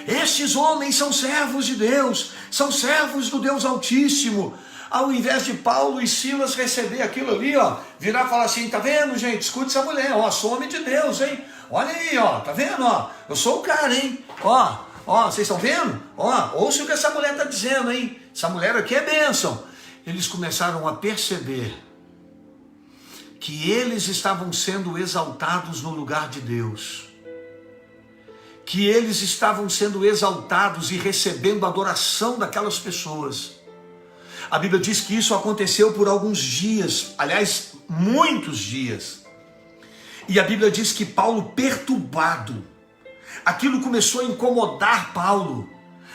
S1: Estes homens são servos de Deus, são servos do Deus Altíssimo. Ao invés de Paulo e Silas receber aquilo ali, ó, virar e falar assim: tá vendo, gente? Escute essa mulher, ó, sou homem de Deus, hein? Olha aí, ó, tá vendo, ó? Eu sou o cara, hein? Ó, vocês estão vendo? Ó, ouça o que essa mulher está dizendo, hein? Essa mulher aqui é bênção. Eles começaram a perceber que eles estavam sendo exaltados no lugar de Deus. Que eles estavam sendo exaltados e recebendo a adoração daquelas pessoas. A Bíblia diz que isso aconteceu por alguns dias, aliás, muitos dias. E a Bíblia diz que Paulo, perturbado, aquilo começou a incomodar Paulo,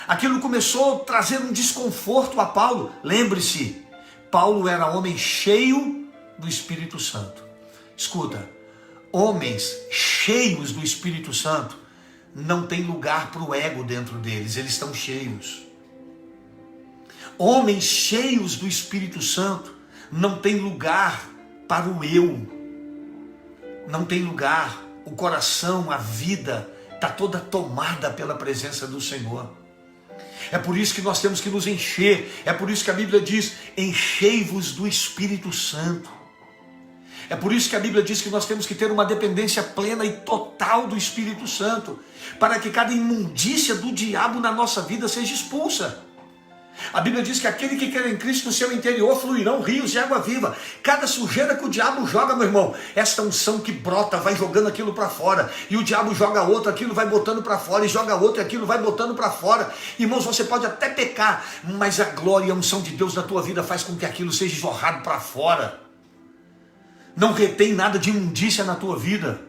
S1: aquilo começou a trazer um desconforto a Paulo. Lembre-se, Paulo era homem cheio do Espírito Santo. Escuta, homens cheios do Espírito Santo não tem lugar para o ego dentro deles, eles estão cheios. Homens cheios do Espírito Santo não tem lugar para o eu, não tem lugar, o coração, a vida está toda tomada pela presença do Senhor. É por isso que nós temos que nos encher, é por isso que a Bíblia diz: enchei-vos do Espírito Santo. É por isso que a Bíblia diz que nós temos que ter uma dependência plena e total do Espírito Santo, para que cada imundícia do diabo na nossa vida seja expulsa. A Bíblia diz que aquele que quer em Cristo, no seu interior fluirão rios de água viva. Cada sujeira que o diabo joga, meu irmão, esta unção que brota vai jogando aquilo para fora, e o diabo joga outro, aquilo vai botando para fora, e joga outro, e aquilo vai botando para fora. Irmãos, você pode até pecar, mas a glória e a unção de Deus na tua vida faz com que aquilo seja jorrado para fora. Não retém nada de imundícia na tua vida.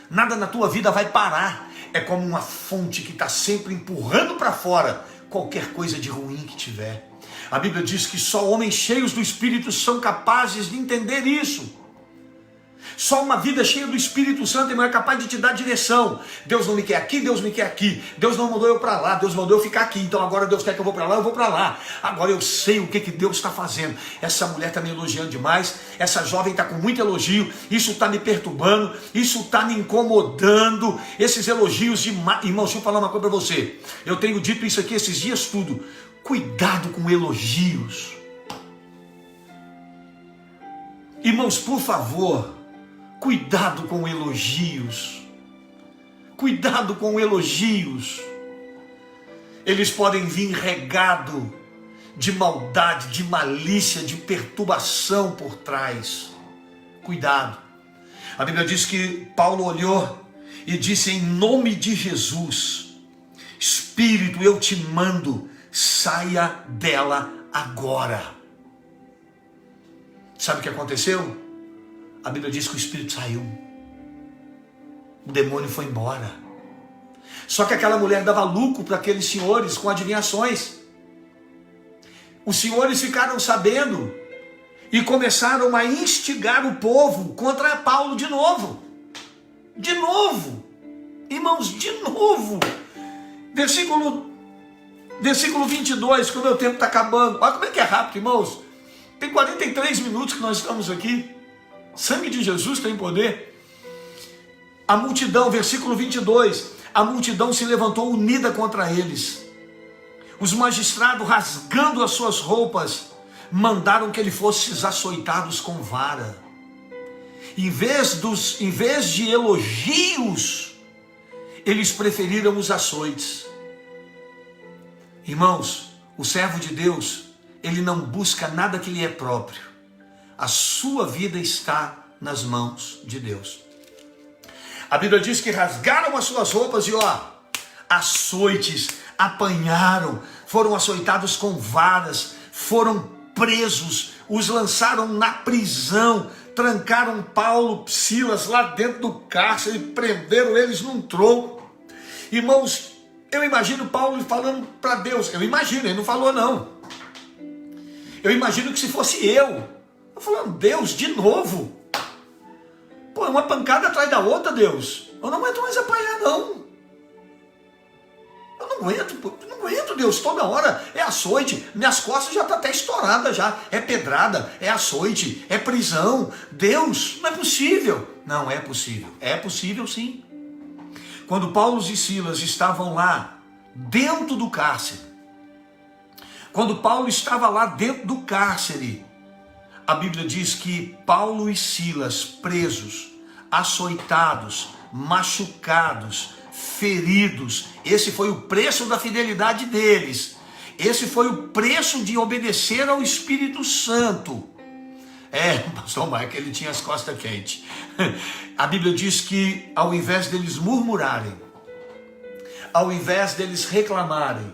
S1: Nada na tua vida vai parar. É como uma fonte que está sempre empurrando para fora qualquer coisa de ruim que tiver. A Bíblia diz que só homens cheios do Espírito são capazes de entender isso. Só uma vida cheia do Espírito Santo, irmão, é capaz de te dar direção. Deus não me quer aqui, Deus me quer aqui. Deus não mandou eu para lá, Deus mandou eu ficar aqui. Então agora Deus quer que eu vou para lá, eu vou para lá. Agora eu sei o que Deus está fazendo. Essa mulher está me elogiando demais, essa jovem está com muito elogio, isso está me perturbando, isso está me incomodando. Esses elogios demais. Irmão, deixa eu falar uma coisa para você. Eu tenho dito isso aqui esses dias tudo. Cuidado com elogios. Irmãos, por favor, cuidado com elogios. Cuidado com elogios. Eles podem vir regado de maldade, de malícia, de perturbação por trás. Cuidado. A Bíblia diz que Paulo olhou e disse: em nome de Jesus, Espírito, eu te mando, saia dela agora. Sabe o que aconteceu? A Bíblia diz que o espírito saiu. O demônio foi embora. Só que aquela mulher dava lucro para aqueles senhores com adivinhações. Os senhores ficaram sabendo e começaram a instigar o povo contra Paulo de novo. De novo. Irmãos, de novo. Versículo 22, que o meu tempo está acabando. Olha como é que é rápido, irmãos. Tem 43 minutos que nós estamos aqui. Sangue de Jesus tem poder. A multidão, versículo 22, a multidão se levantou unida contra eles. Os magistrados, rasgando as suas roupas, mandaram que ele fosse açoitados com vara. Em vez de elogios, eles preferiram os açoites. Irmãos, o servo de Deus, ele não busca nada que lhe é próprio. A sua vida está nas mãos de Deus. A Bíblia diz que rasgaram as suas roupas e açoites, apanharam, foram açoitados com varas, foram presos, os lançaram na prisão, trancaram Paulo, Silas lá dentro do cárcere, prenderam eles num tronco. Irmãos, eu imagino Paulo falando para Deus, ele não falou não. Eu imagino que se fosse eu falando, Deus, de novo? Pô, uma pancada atrás da outra, Deus. Eu não aguento mais apanhar, não. Eu não aguento, Deus, toda hora é açoite, minhas costas já estão até estouradas já, é pedrada, é açoite, é prisão. Deus, não é possível. Não é possível sim. Quando Paulo e Silas estavam lá, dentro do cárcere, a Bíblia diz que Paulo e Silas, presos, açoitados, machucados, feridos, esse foi o preço da fidelidade deles, esse foi o preço de obedecer ao Espírito Santo. Pastor Mike, ele tinha as costas quentes. A Bíblia diz que ao invés deles murmurarem, ao invés deles reclamarem,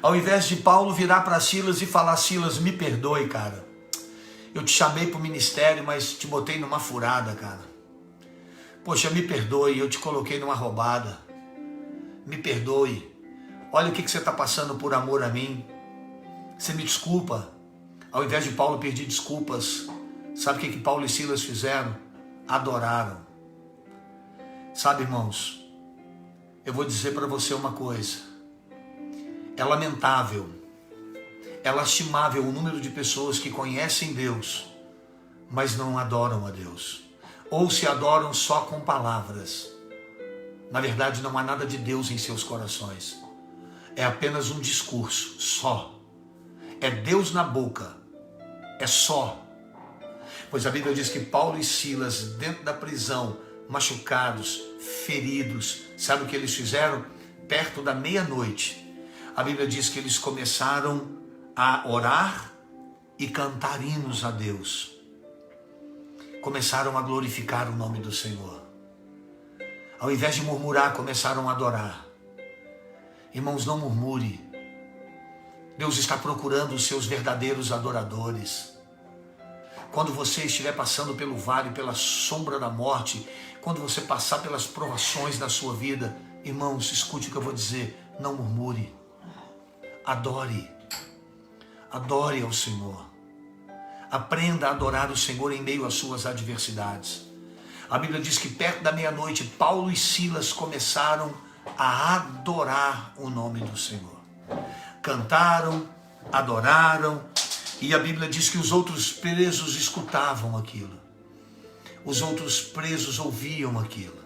S1: ao invés de Paulo virar para Silas e falar, Silas, me perdoe, cara. Eu te chamei para o ministério, mas te botei numa furada, cara. Poxa, me perdoe, eu te coloquei numa roubada. Me perdoe. Olha o que você está passando por amor a mim. Você me desculpa. Ao invés de Paulo pedir desculpas, sabe o que Paulo e Silas fizeram? Adoraram. Sabe, irmãos, eu vou dizer para você uma coisa. É lamentável, é lastimável o número de pessoas que conhecem Deus, mas não adoram a Deus. Ou se adoram só com palavras. Na verdade, não há nada de Deus em seus corações. É apenas um discurso, só. É Deus na boca, é só. Pois a Bíblia diz que Paulo e Silas, dentro da prisão, machucados, feridos, sabe o que eles fizeram? Perto da meia-noite, a Bíblia diz que eles começaram a orar e cantar hinos a Deus. Começaram a glorificar o nome do Senhor. Ao invés de murmurar, começaram a adorar. Irmãos, não murmure. Deus está procurando os seus verdadeiros adoradores. Quando você estiver passando pelo vale, pela sombra da morte, quando você passar pelas provações da sua vida, irmãos, escute o que eu vou dizer, não murmure. Adore. Adore ao Senhor. Aprenda a adorar o Senhor em meio às suas adversidades. A Bíblia diz que perto da meia-noite, Paulo e Silas começaram a adorar o nome do Senhor. Cantaram, adoraram, e a Bíblia diz que os outros presos escutavam aquilo. Os outros presos ouviam aquilo.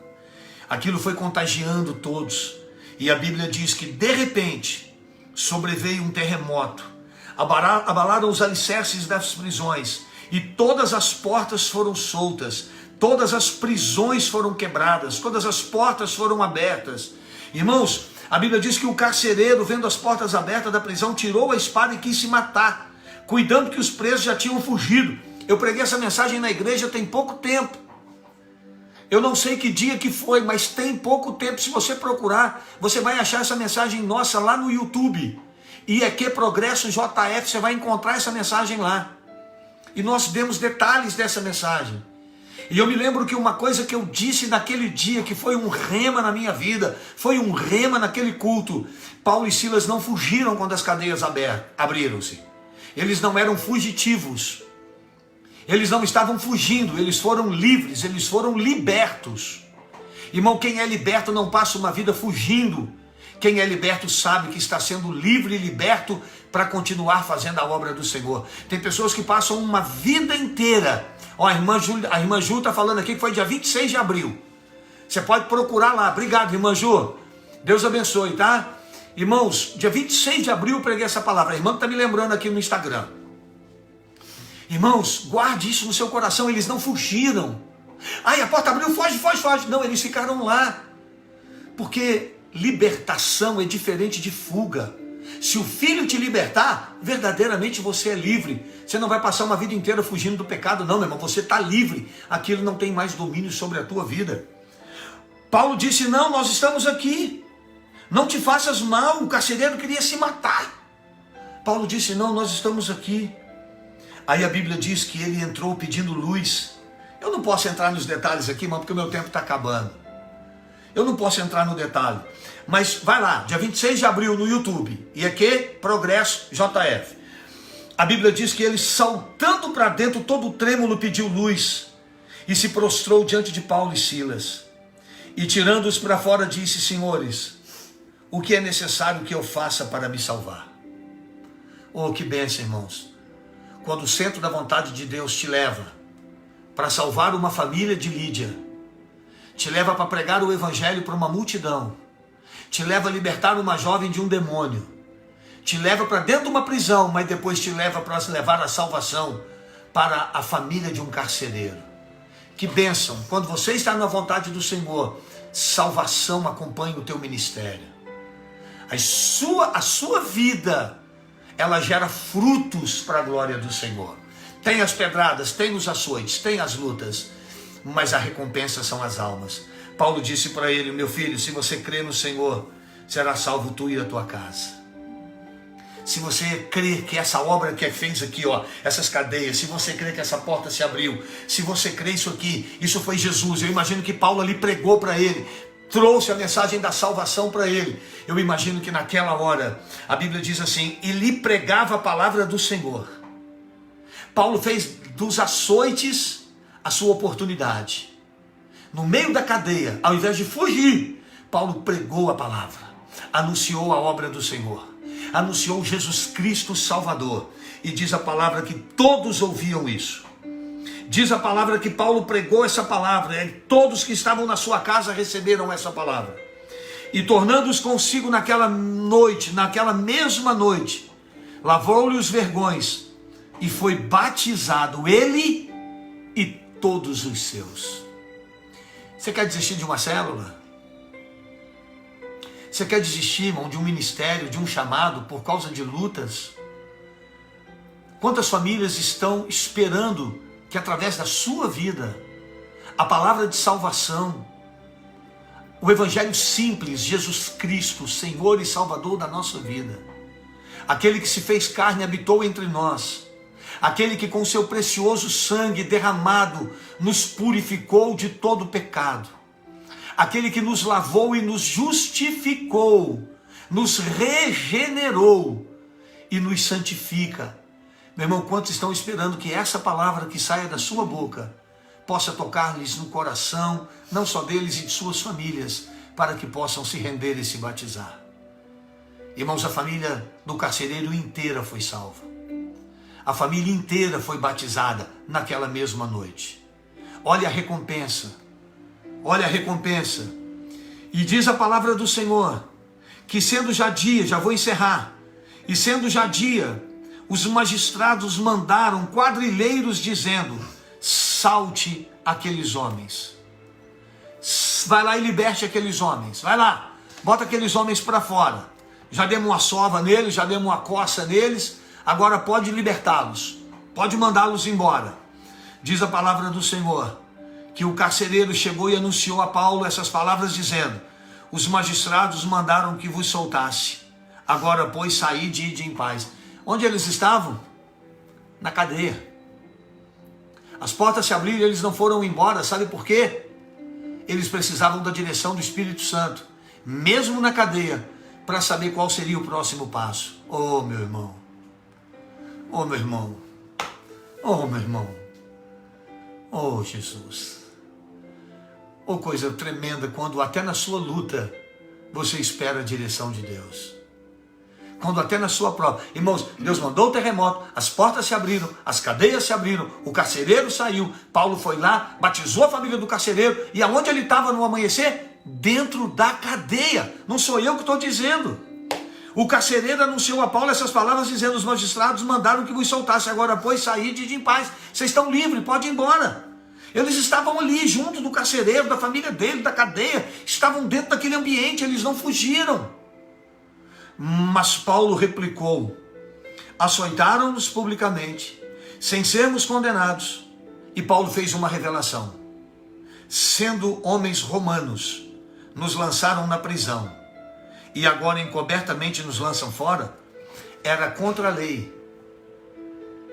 S1: Aquilo foi contagiando todos. E a Bíblia diz que de repente sobreveio um terremoto. Abalaram os alicerces das prisões e todas as portas foram soltas, todas as prisões foram quebradas, todas as portas foram abertas. Irmãos, a Bíblia diz que o carcereiro, vendo as portas abertas da prisão, tirou a espada e quis se matar, cuidando que os presos já tinham fugido. Eu preguei essa mensagem na igreja tem pouco tempo. Eu não sei que dia que foi, mas tem pouco tempo. Se você procurar, você vai achar essa mensagem nossa lá no YouTube. IEQ Progresso JF, você vai encontrar essa mensagem lá. E nós demos detalhes dessa mensagem. E eu me lembro que uma coisa que eu disse naquele dia, que foi um rema na minha vida, foi um rema naquele culto. Paulo e Silas não fugiram quando as cadeias abriram-se. Eles não eram fugitivos. Eles não estavam fugindo, eles foram livres, eles foram libertos. Irmão, quem é liberto não passa uma vida fugindo. Quem é liberto sabe que está sendo livre e liberto para continuar fazendo a obra do Senhor. Tem pessoas que passam uma vida inteira. Ó, a irmã Ju está falando aqui que foi dia 26 de abril. Você pode procurar lá. Obrigado, irmã Ju. Deus abençoe, tá? Irmãos, dia 26 de abril eu preguei essa palavra. A irmã está me lembrando aqui no Instagram. Irmãos, guarde isso no seu coração. Eles não fugiram. Ai, a porta abriu, foge. Não, eles ficaram lá. Porque libertação é diferente de fuga. Se o Filho te libertar, verdadeiramente você é livre. Você não vai passar uma vida inteira fugindo do pecado, não, meu irmão. Você está livre. Aquilo não tem mais domínio sobre a tua vida. Paulo disse, não, nós estamos aqui. Não te faças mal, o carcereiro queria se matar. Paulo disse, não, nós estamos aqui. Aí a Bíblia diz que ele entrou pedindo luz. Eu não posso entrar nos detalhes aqui, irmão, porque o meu tempo está acabando. Eu não posso entrar no detalhe. Mas vai lá, dia 26 de abril no YouTube. E aqui, Progresso JF. A Bíblia diz que ele, saltando para dentro, todo trêmulo, pediu luz. E se prostrou diante de Paulo e Silas. E tirando-os para fora, disse, senhores, o que é necessário que eu faça para me salvar? Oh, que bênção, irmãos. Quando o centro da vontade de Deus te leva para salvar uma família de Lídia, te leva para pregar o evangelho para uma multidão, te leva a libertar uma jovem de um demônio, te leva para dentro de uma prisão, mas depois te leva para levar a salvação para a família de um carcereiro. Que bênção! Quando você está na vontade do Senhor, salvação acompanha o teu ministério. A sua vida, ela gera frutos para a glória do Senhor. Tem as pedradas, tem os açoites, tem as lutas, mas a recompensa são as almas. Paulo disse para ele, meu filho, se você crê no Senhor, será salvo tu e a tua casa. Se você crê que essa obra que fez aqui, ó, essas cadeias, se você crê que essa porta se abriu, se você crê isso aqui, isso foi Jesus. Eu imagino que Paulo ali pregou para ele, trouxe a mensagem da salvação para ele. Eu imagino que naquela hora, a Bíblia diz assim, e lhe pregava a palavra do Senhor. Paulo fez dos açoites a sua oportunidade. No meio da cadeia, ao invés de fugir, Paulo pregou a palavra, anunciou a obra do Senhor, anunciou Jesus Cristo Salvador. E diz a palavra que todos ouviam isso. Diz a palavra que Paulo pregou essa palavra, e todos que estavam na sua casa receberam essa palavra. E tornando-os consigo naquela noite, naquela mesma noite, lavou-lhe os vergões e foi batizado ele e todos os seus. Você quer desistir de uma célula? Você quer desistir, irmão, de um ministério, de um chamado por causa de lutas? Quantas famílias estão esperando que através da sua vida, a palavra de salvação, o evangelho simples, Jesus Cristo, Senhor e Salvador da nossa vida, aquele que se fez carne e habitou entre nós, aquele que com seu precioso sangue derramado nos purificou de todo pecado, aquele que nos lavou e nos justificou, nos regenerou e nos santifica. Meu irmão, quantos estão esperando que essa palavra que saia da sua boca possa tocar-lhes no coração, não só deles e de suas famílias, para que possam se render e se batizar? Irmãos, a família do carcereiro inteira foi salva. A família inteira foi batizada naquela mesma noite. Olha a recompensa. Olha a recompensa. E diz a palavra do Senhor, que sendo já dia, já vou encerrar, e sendo já dia, os magistrados mandaram quadrilheiros dizendo, salte aqueles homens. Vai lá e liberte aqueles homens. Vai lá, bota aqueles homens para fora. Já demos uma sova neles, já demos uma coça neles, agora pode libertá-los. Pode mandá-los embora. Diz a palavra do Senhor, que o carcereiro chegou e anunciou a Paulo essas palavras dizendo, os magistrados mandaram que vos soltasse. Agora, pois, saíde e ide em paz. Onde eles estavam? Na cadeia. As portas se abriram e eles não foram embora. Sabe por quê? Eles precisavam da direção do Espírito Santo, mesmo na cadeia, para saber qual seria o próximo passo. Oh, meu irmão. Oh, meu irmão. Oh, meu irmão. Oh, Jesus. Ou coisa tremenda quando até na sua luta você espera a direção de Deus. Quando até na sua prova. Irmãos, Deus mandou o terremoto, as portas se abriram, as cadeias se abriram, o carcereiro saiu, Paulo foi lá, batizou a família do carcereiro, e aonde ele estava no amanhecer? Dentro da cadeia. Não sou eu que estou dizendo. O carcereiro anunciou a Paulo essas palavras, dizendo: os magistrados mandaram que vos soltasse, agora pois saíde de em paz. Vocês estão livres, pode ir embora. Eles estavam ali, junto do carcereiro, da família dele, da cadeia, estavam dentro daquele ambiente, eles não fugiram. Mas Paulo replicou: açoitaram-nos publicamente, sem sermos condenados. E Paulo fez uma revelação: sendo homens romanos, nos lançaram na prisão, e agora encobertamente nos lançam fora. Era contra a lei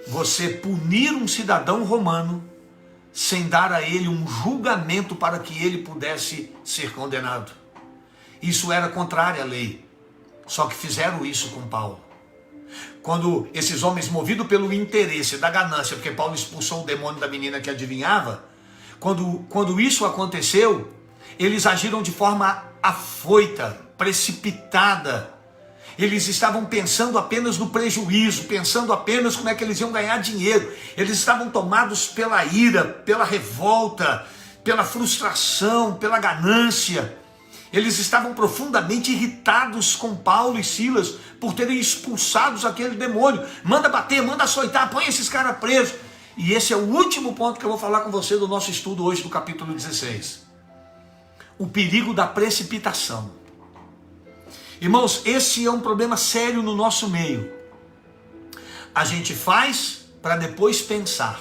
S1: você punir um cidadão romano sem dar a ele um julgamento para que ele pudesse ser condenado. Isso era contrário à lei. Só que fizeram isso com Paulo. Quando esses homens, movidos pelo interesse da ganância, porque Paulo expulsou o demônio da menina que adivinhava, quando isso aconteceu, eles agiram de forma afoita, precipitada. Eles estavam pensando apenas no prejuízo, pensando apenas como é que eles iam ganhar dinheiro. Eles estavam tomados pela ira, pela revolta, pela frustração, pela ganância. Eles estavam profundamente irritados com Paulo e Silas por terem expulsado aquele demônio. Manda bater, manda açoitar, põe esses caras presos. E esse é o último ponto que eu vou falar com você do nosso estudo hoje do capítulo 16. O perigo da precipitação. Irmãos, esse é um problema sério no nosso meio. A gente faz para depois pensar.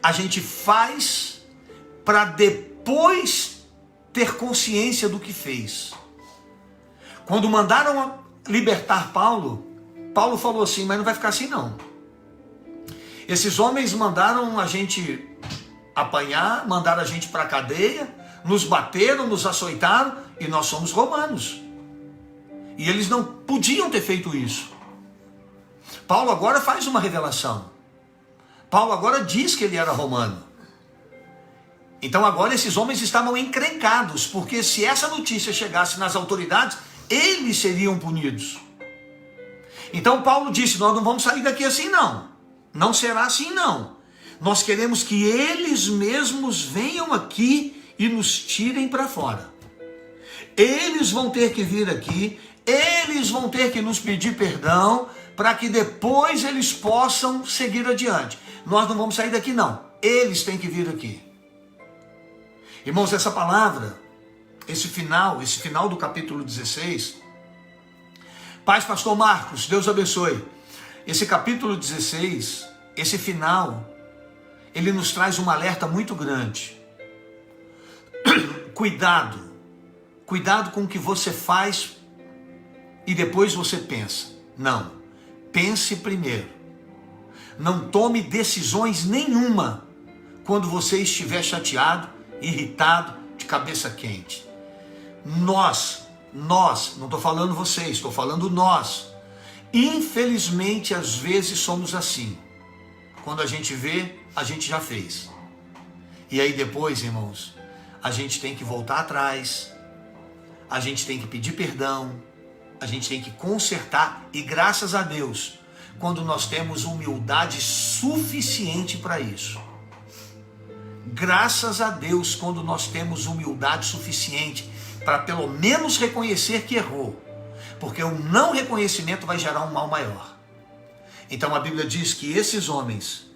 S1: A gente faz para depois ter consciência do que fez. Quando mandaram libertar Paulo, Paulo falou assim: mas não vai ficar assim não. Esses homens mandaram a gente apanhar, mandaram a gente para a cadeia, nos bateram, nos açoitaram, e nós somos romanos. E eles não podiam ter feito isso. Paulo agora faz uma revelação. Paulo agora diz que ele era romano. Então agora esses homens estavam encrencados, porque se essa notícia chegasse nas autoridades, eles seriam punidos. Então Paulo disse: nós não vamos sair daqui assim não. Não será assim não. Nós queremos que eles mesmos venham aqui e nos tirem para fora. Eles vão ter que vir aqui, eles vão ter que nos pedir perdão, para que depois eles possam seguir adiante. Nós não vamos sair daqui não. Eles têm que vir aqui. Irmãos, essa palavra, esse final do capítulo 16, Paz, pastor Marcos, Deus abençoe. Esse capítulo 16, esse final, ele nos traz um alerta muito grande. Cuidado com o que você faz e depois você pensa. Não, pense primeiro. Não tome decisões nenhuma quando você estiver chateado, irritado, de cabeça quente. Nós, não estou falando vocês, estou falando nós. Infelizmente, às vezes somos assim. Quando a gente vê, a gente já fez. E aí depois, irmãos, a gente tem que voltar atrás, a gente tem que pedir perdão, a gente tem que consertar, e graças a Deus, quando nós temos humildade suficiente para isso. Graças a Deus, quando nós temos humildade suficiente para pelo menos reconhecer que errou, porque o não reconhecimento vai gerar um mal maior. Então a Bíblia diz que esses homens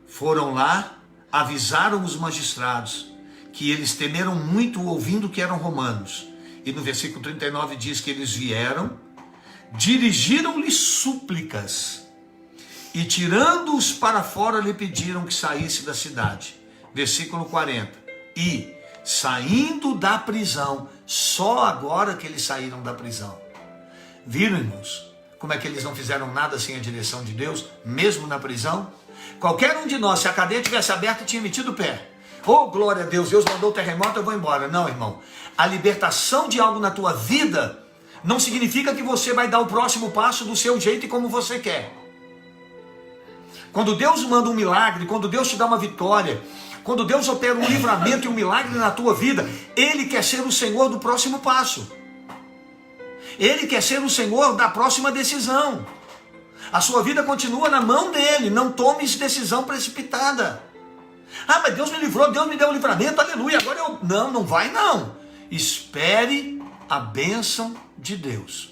S1: foram lá, avisaram os magistrados, que eles temeram muito ouvindo que eram romanos. E no versículo 39 diz que eles vieram, dirigiram-lhe súplicas, e tirando-os para fora lhe pediram que saísse da cidade. Versículo 40. E saindo da prisão, só agora que eles saíram da prisão. Viram, irmãos, como é que eles não fizeram nada sem a direção de Deus, mesmo na prisão? Qualquer um de nós, se a cadeia tivesse aberta, tinha metido o pé. Oh, glória a Deus, Deus mandou o terremoto, eu vou embora. Não, irmão. A libertação de algo na tua vida não significa que você vai dar o próximo passo do seu jeito e como você quer. Quando Deus manda um milagre, quando Deus te dá uma vitória, quando Deus opera um livramento e um milagre na tua vida, Ele quer ser o Senhor do próximo passo. Ele quer ser o Senhor da próxima decisão. A sua vida continua na mão dele, não tome decisão precipitada. Ah, mas Deus me livrou, Deus me deu o livramento, aleluia, agora eu... Não vai não. Espere a bênção de Deus.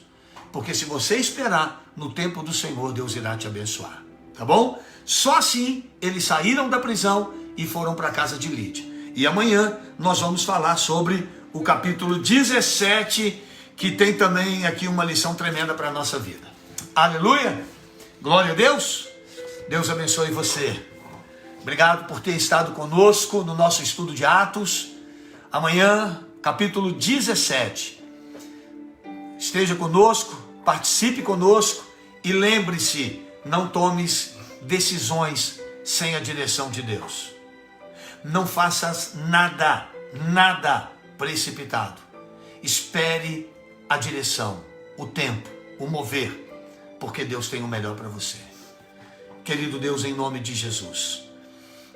S1: Porque se você esperar no tempo do Senhor, Deus irá te abençoar. Tá bom? Só assim eles saíram da prisão e foram para a casa de Lídia. E amanhã nós vamos falar sobre o capítulo 17, que tem também aqui uma lição tremenda para a nossa vida. Aleluia! Glória a Deus! Deus abençoe você. Obrigado por ter estado conosco no nosso estudo de Atos. Amanhã, capítulo 17. Esteja conosco, participe conosco e lembre-se, não tomes decisões sem a direção de Deus. Não faças nada precipitado. Espere a direção, o tempo, o mover, porque Deus tem o melhor para você. Querido Deus, em nome de Jesus,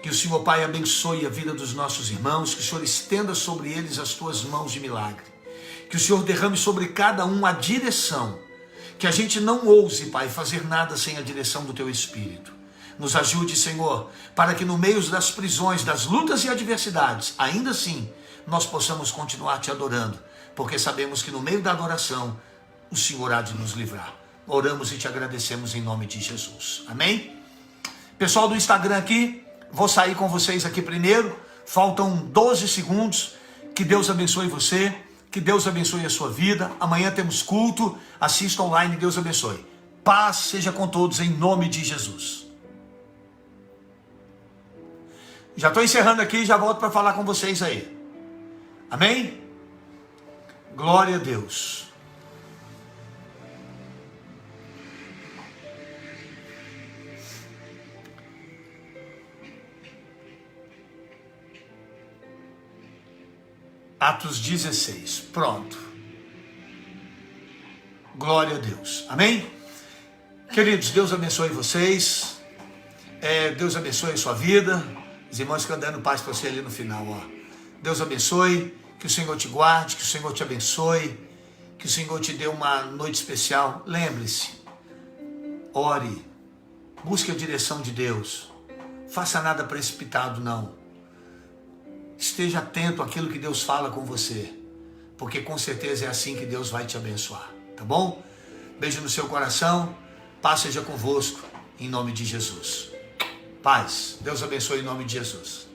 S1: que o Senhor Pai abençoe a vida dos nossos irmãos, que o Senhor estenda sobre eles as tuas mãos de milagre, que o Senhor derrame sobre cada um a direção, que a gente não ouse, Pai, fazer nada sem a direção do teu Espírito. Nos ajude, Senhor, para que no meio das prisões, das lutas e adversidades, ainda assim, nós possamos continuar te adorando, porque sabemos que no meio da adoração, o Senhor há de nos livrar. Oramos e te agradecemos em nome de Jesus. Amém? Pessoal do Instagram aqui, vou sair com vocês aqui primeiro. Faltam 12 segundos. Que Deus abençoe você. Que Deus abençoe a sua vida. Amanhã temos culto. Assista online. Deus abençoe. Paz seja com todos em nome de Jesus. Já estou encerrando aqui e já volto para falar com vocês aí. Amém? Glória a Deus. Atos 16, pronto. Glória a Deus, amém? Queridos, Deus abençoe vocês, Deus abençoe a sua vida, os irmãos que andando paz para você ali no final, ó. Deus abençoe, que o Senhor te guarde, que o Senhor te abençoe, que o Senhor te dê uma noite especial. Lembre-se, ore, busque a direção de Deus, faça nada precipitado não. Esteja atento àquilo que Deus fala com você, porque com certeza é assim que Deus vai te abençoar, tá bom? Beijo no seu coração, paz seja convosco, em nome de Jesus. Paz, Deus abençoe em nome de Jesus.